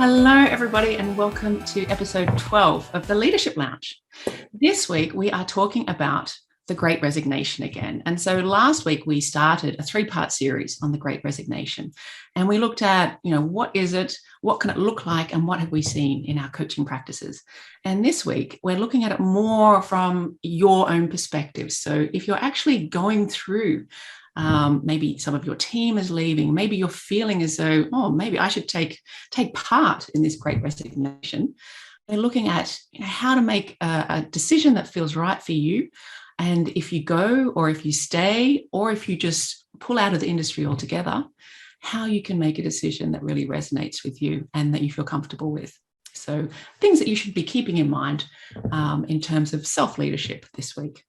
Hello, everybody, and welcome to episode 12 of the Leadership Lounge. This week, we are talking about the Great Resignation again. And so last week, we started a three-part series on the Great Resignation. And we looked at, what is it, what can it look like, and what have we seen in our coaching practices? And this week, we're looking at it more from your own perspective. So if you're actually going through maybe some of your team is leaving. Maybe you're feeling as though, maybe I should take part in this Great Resignation. We're looking at how to make a decision that feels right for you. And if you go or if you stay or if you just pull out of the industry altogether, how you can make a decision that really resonates with you and that you feel comfortable with. So things that you should be keeping in mind in terms of self-leadership this week.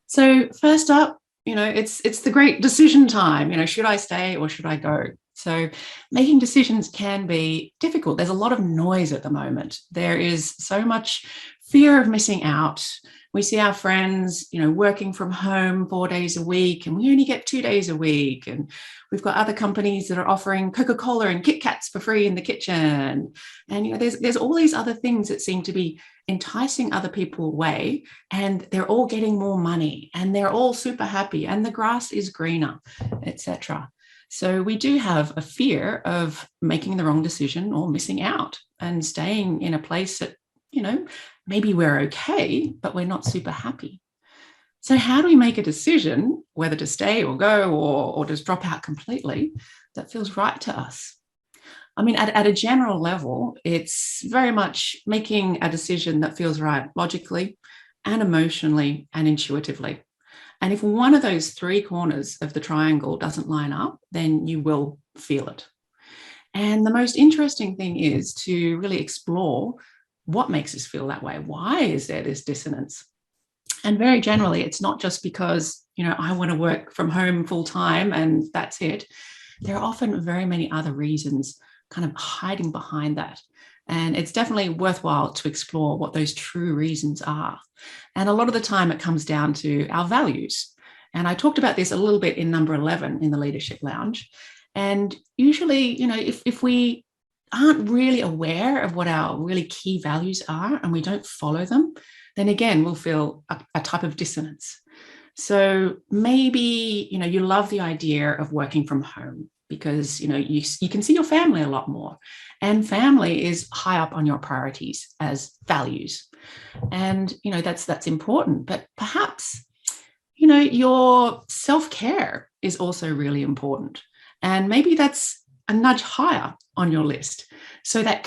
So first up, it's the great decision time. Should I stay or should I go? So making decisions can be difficult. There's a lot of noise at the moment. There is so much fear of missing out. We see our friends, working from home 4 days a week, and we only get 2 days a week. And we've got other companies that are offering Coca-Cola and Kit Kats for free in the kitchen. And, there's all these other things that seem to be enticing other people away, and they're all getting more money and they're all super happy and the grass is greener, etc. So we do have a fear of making the wrong decision or missing out and staying in a place that, maybe we're okay, but we're not super happy. So how do we make a decision whether to stay or go or just drop out completely that feels right to us? I mean, at a general level, it's very much making a decision that feels right logically and emotionally and intuitively. And if one of those three corners of the triangle doesn't line up, then you will feel it. And the most interesting thing is to really explore what makes us feel that way. Why is there this dissonance? And very generally, it's not just because, I want to work from home full time and that's it. There are often very many other reasons kind of hiding behind that. And it's definitely worthwhile to explore what those true reasons are. And a lot of the time it comes down to our values. And I talked about this a little bit in number 11 in the Leadership Lounge. And usually, if we aren't really aware of what our really key values are and we don't follow them, then again, we'll feel a type of dissonance. So maybe, you love the idea of working from home because, you can see your family a lot more, and family is high up on your priorities as values. And, that's important, but perhaps, your self-care is also really important. And maybe that's a nudge higher on your list. So that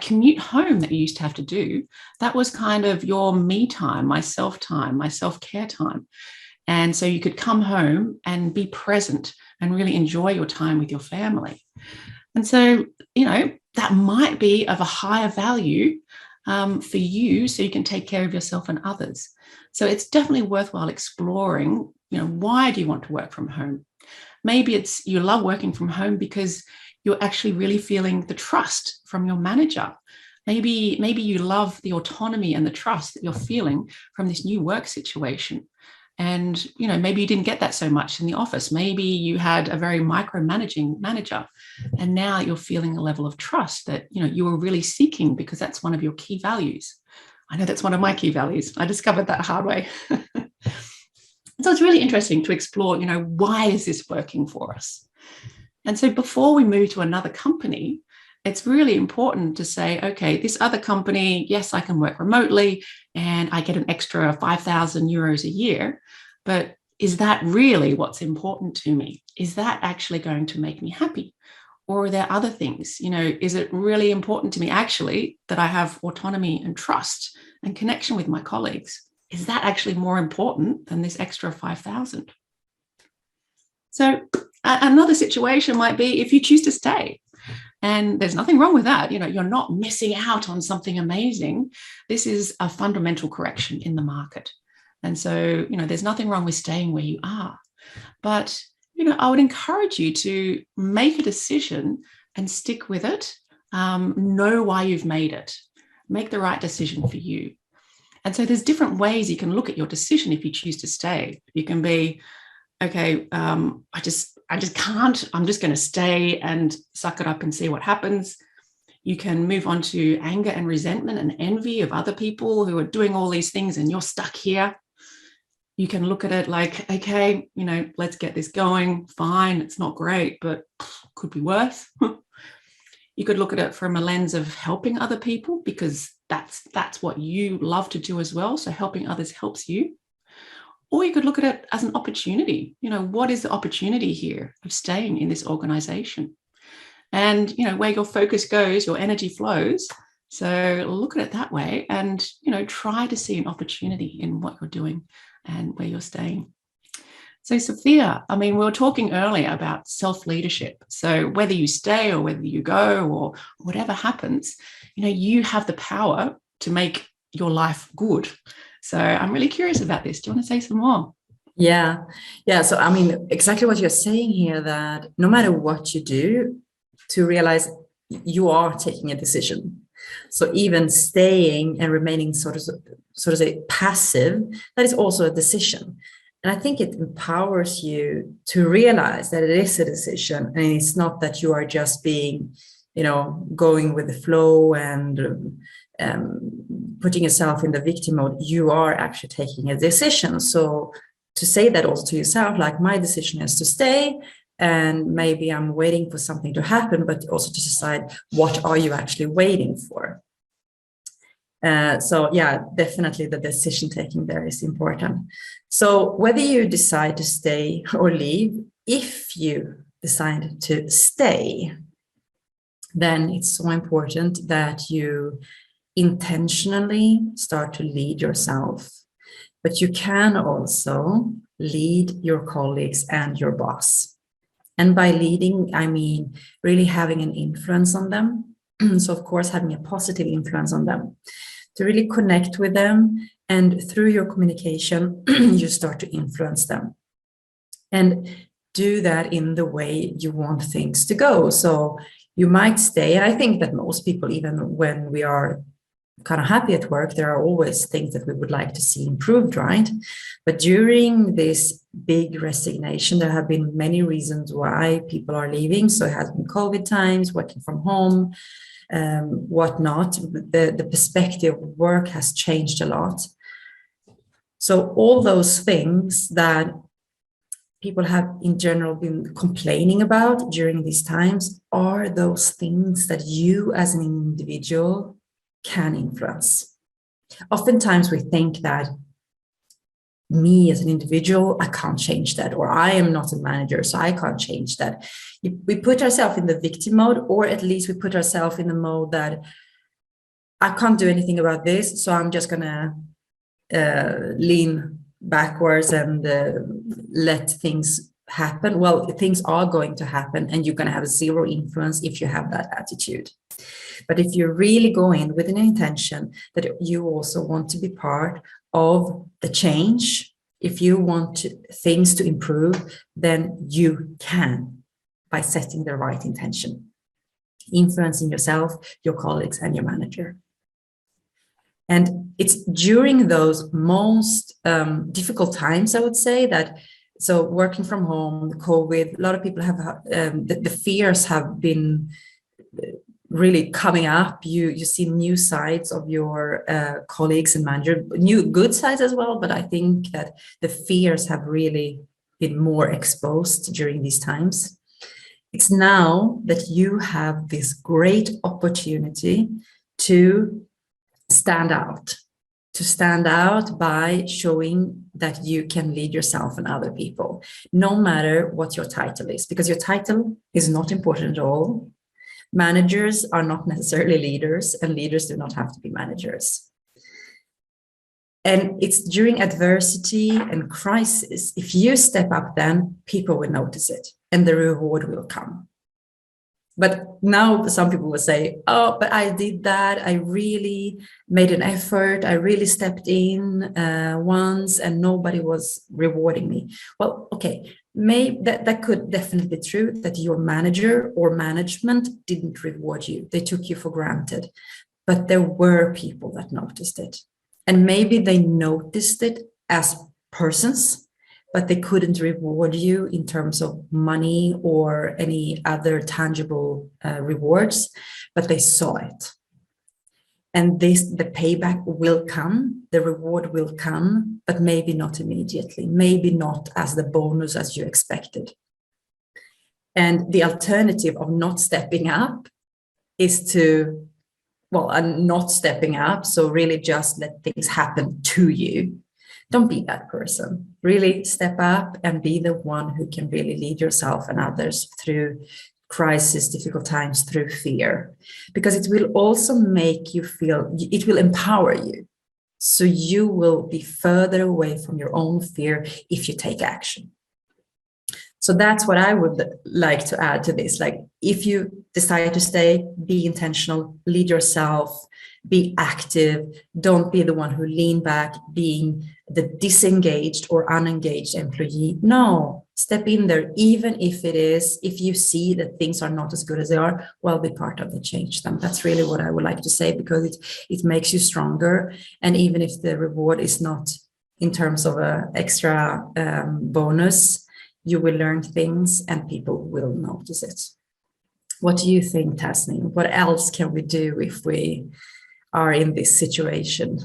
commute home that you used to have to do, that was kind of your me time, my self-care time. And so you could come home and be present and really enjoy your time with your family. And so, that might be of a higher value for you, so you can take care of yourself and others. So it's definitely worthwhile exploring, why do you want to work from home? Maybe it's you love working from home because you're actually really feeling the trust from your manager. Maybe you love the autonomy and the trust that you're feeling from this new work situation. And, maybe you didn't get that so much in the office. Maybe you had a very micromanaging manager, and now you're feeling a level of trust that, you were really seeking because that's one of your key values. I know that's one of my key values. I discovered that hard way. So it's really interesting to explore, why is this working for us? And so before we move to another company, it's really important to say, okay, this other company, yes, I can work remotely and I get an extra 5,000 euros a year, but is that really what's important to me? Is that actually going to make me happy? Or are there other things? Is it really important to me actually that I have autonomy and trust and connection with my colleagues? Is that actually more important than this extra 5,000? So another situation might be if you choose to stay. And there's nothing wrong with that. You're not missing out on something amazing. This is a fundamental correction in the market. And so, there's nothing wrong with staying where you are. But, I would encourage you to make a decision and stick with it. Know why you've made it. Make the right decision for you. And so there's different ways you can look at your decision if you choose to stay. You can be, okay, I just can't, I'm just going to stay and suck it up and see what happens. You can move on to anger and resentment and envy of other people who are doing all these things and you're stuck here. You can look at it like, okay, let's get this going. Fine, it's not great, but could be worse. You could look at it from a lens of helping other people, because that's what you love to do as well. So helping others helps you. Or you could look at it as an opportunity. What is the opportunity here of staying in this organization? And, where your focus goes, your energy flows. So look at it that way and, try to see an opportunity in what you're doing and where you're staying. So Sophia, we were talking earlier about self-leadership. So whether you stay or whether you go or whatever happens, you have the power to make your life good. So I'm really curious about this. Do you want to say some more? Yeah. So, exactly what you're saying here, that no matter what you do, to realize you are taking a decision. So even staying and remaining sort of say passive, that is also a decision. And I think it empowers you to realize that it is a decision, and it's not that you are just being, going with the flow and putting yourself in the victim mode. You are actually taking a decision. So to say that also to yourself, like, my decision is to stay, and maybe I'm waiting for something to happen, but also to decide, what are you actually waiting for? So yeah, definitely the decision taking there is important. So whether you decide to stay or leave, if you decide to stay, then it's so important that you intentionally start to lead yourself. But you can also lead your colleagues and your boss. And by leading, I mean really having an influence on them. So of course, having a positive influence on them, to really connect with them. And through your communication, you start to influence them. And do that in the way you want things to go. So you might stay. And I think that most people, even when we are kind of happy at work, there are always things that we would like to see improved, right? But during this big resignation, there have been many reasons why people are leaving. So it has been COVID times, working from home, whatnot. The perspective of work has changed a lot. So all those things that people have in general been complaining about during these times are those things that you as an individual can influence. Oftentimes we think that me as an individual, I can't change that, or I am not a manager, so I can't change that. We put ourselves in the victim mode, or at least we put ourselves in the mode that I can't do anything about this, so I'm just gonna lean backwards and let things happen. Well, things are going to happen, and you're gonna have zero influence if you have that attitude. But if you really go in with an intention that you also want to be part of the change, if you want things to improve, then you can, by setting the right intention, influencing yourself, your colleagues, and your manager. And it's during those most difficult times, I would say, that, so working from home, COVID, a lot of people have, the fears have been really coming up. You see new sides of your colleagues and manager, new good sides as well. But I think that the fears have really been more exposed during these times. It's now that you have this great opportunity to stand out by showing that you can lead yourself and other people, no matter what your title is, because your title is not important at all. Managers are not necessarily leaders, and leaders do not have to be managers. And it's during adversity and crisis, if you step up, then people will notice it and the reward will come. But now some people will say, oh, but I did that. I really made an effort. I really stepped in once and nobody was rewarding me. Well, okay, maybe that could definitely be true, that your manager or management didn't reward you. They took you for granted. But there were people that noticed it. And maybe they noticed it as persons, but they couldn't reward you in terms of money or any other tangible rewards, but they saw it. And the payback will come, the reward will come, but maybe not immediately, maybe not as the bonus as you expected. And the alternative of not stepping up is to, not stepping up. So really just let things happen to you. Don't be that person. Really step up and be the one who can really lead yourself and others through crisis, difficult times, through fear, because it will also make you feel, it will empower you. So you will be further away from your own fear if you take action. So that's what I would like to add to this. Like, if you decide to stay, be intentional, lead yourself, be active. Don't be the one who lean back, being the disengaged or unengaged employee. No, step in there, even if you see that things are not as good as they are, well, be part of the change them. That's really what I would like to say, because it makes you stronger. And even if the reward is not in terms of an extra bonus, you will learn things and people will notice it. What do you think, Tasneem? What else can we do if we are in this situation?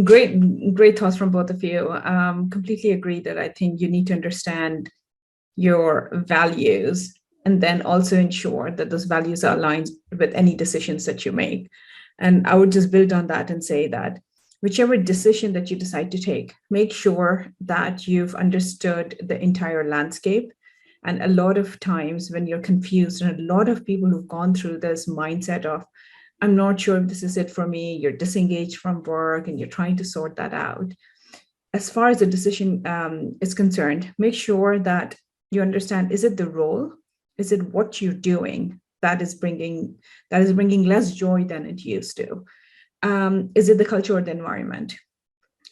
Great thoughts from both of you. Completely agree that I think you need to understand your values and then also ensure that those values are aligned with any decisions that you make. And I would just build on that and say that whichever decision that you decide to take, make sure that you've understood the entire landscape. And a lot of times when you're confused, and a lot of people who've gone through this mindset of, I'm not sure if this is it for me, you're disengaged from work and you're trying to sort that out. As far as the decision is concerned, make sure that you understand, is it the role? Is it what you're doing that is bringing less joy than it used to? Is it the culture or the environment?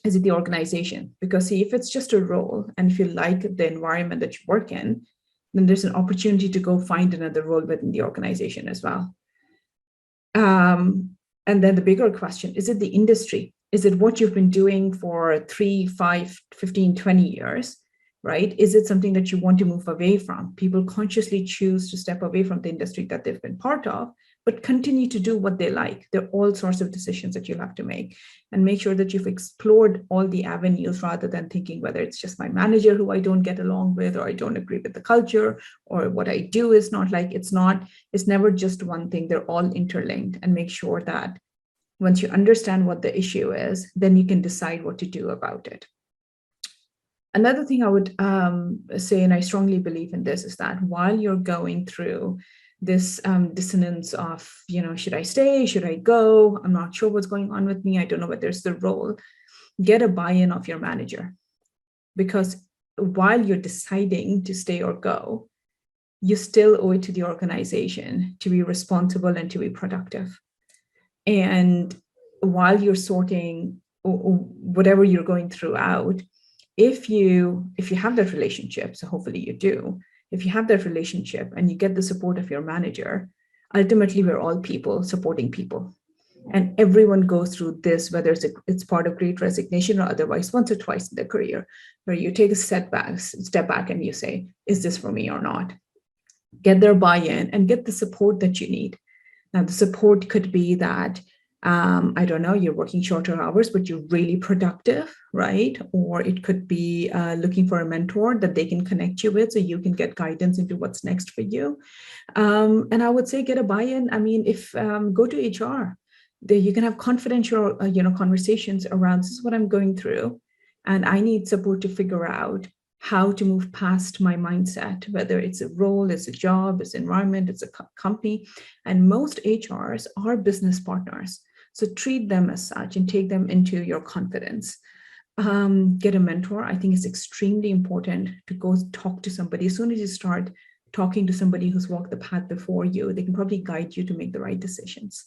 Is it the organization? Because see, if it's just a role and if you like the environment that you work in, then there's an opportunity to go find another role within the organization as well. And then the bigger question, is it the industry? Is it what you've been doing for 3, 5, 15, 20 years, right? Is it something that you want to move away from? People consciously choose to step away from the industry that they've been part of, but continue to do what they like. There are all sorts of decisions that you'll have to make, and make sure that you've explored all the avenues rather than thinking whether it's just my manager who I don't get along with, or I don't agree with the culture, or what I do is not like, it's never just one thing. They're all interlinked, and make sure that once you understand what the issue is, then you can decide what to do about it. Another thing I would say, and I strongly believe in this, is that while you're going through this dissonance of, should I stay? Should I go? I'm not sure what's going on with me. I don't know whether it's the role. Get a buy-in of your manager, because while you're deciding to stay or go, you still owe it to the organization to be responsible and to be productive. And while you're sorting whatever you're going through out, if you have that relationship, so hopefully you do, if you have that relationship and you get the support of your manager, ultimately we're all people supporting people. And everyone goes through this, whether it's part of Great Resignation or otherwise, once or twice in their career, where you take a step back and you say, is this for me or not? Get their buy-in and get the support that you need. Now, the support could be that, I don't know, you're working shorter hours, but you're really productive, right? Or it could be looking for a mentor that they can connect you with so you can get guidance into what's next for you. And I would say get a buy-in. I mean, if go to HR, you can have confidential, conversations around, this is what I'm going through, and I need support to figure out how to move past my mindset, whether it's a role, it's a job, it's environment, it's a company. And most HRs are business partners. So treat them as such and take them into your confidence. Get a mentor. I think it's extremely important to go talk to somebody. As soon as you start talking to somebody who's walked the path before you, they can probably guide you to make the right decisions.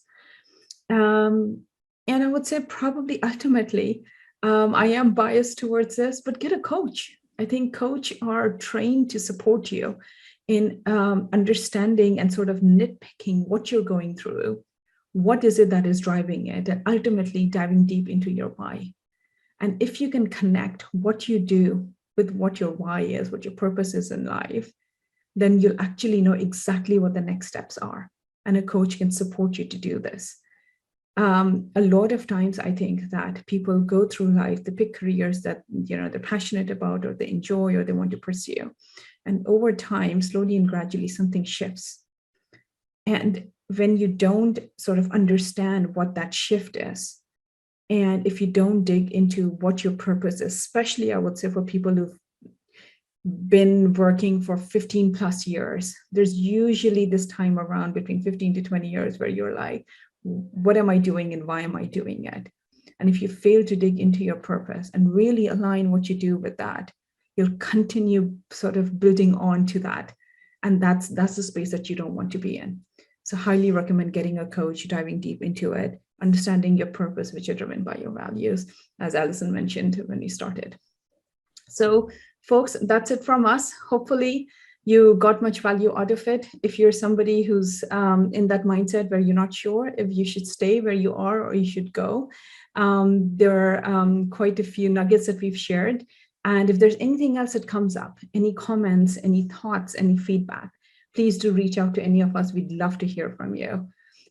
And I would say probably ultimately, I am biased towards this, but get a coach. I think coaches are trained to support you in understanding and sort of nitpicking what you're going through. What is it that is driving it? And ultimately diving deep into your why. And if you can connect what you do with what your why is, what your purpose is in life, then you'll actually know exactly what the next steps are. And a coach can support you to do this. A lot of times I think that people go through life, they pick careers that they're passionate about or they enjoy or they want to pursue. And over time, slowly and gradually, something shifts. And when you don't sort of understand what that shift is, and if you don't dig into what your purpose is, especially I would say for people who've been working for 15 plus years, there's usually this time around between 15 to 20 years where you're like, what am I doing and why am I doing it? And if you fail to dig into your purpose and really align what you do with that, you'll continue sort of building on to that. And that's the space that you don't want to be in. So highly recommend getting a coach, diving deep into it, understanding your purpose, which are driven by your values, as Alison mentioned when we started. So folks, that's it from us. Hopefully you got much value out of it. If you're somebody who's in that mindset where you're not sure if you should stay where you are or you should go, there are quite a few nuggets that we've shared. And if there's anything else that comes up, any comments, any thoughts, any feedback, please do reach out to any of us. We'd love to hear from you.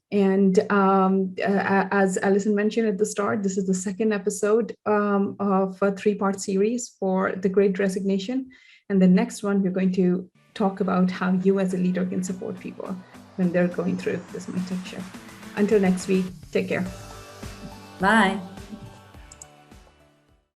And as Alison mentioned at the start, this is the second episode of a 3-part series for The Great Resignation. And the next one, we're going to talk about how you as a leader can support people when they're going through this mindset shift. Until next week, take care. Bye.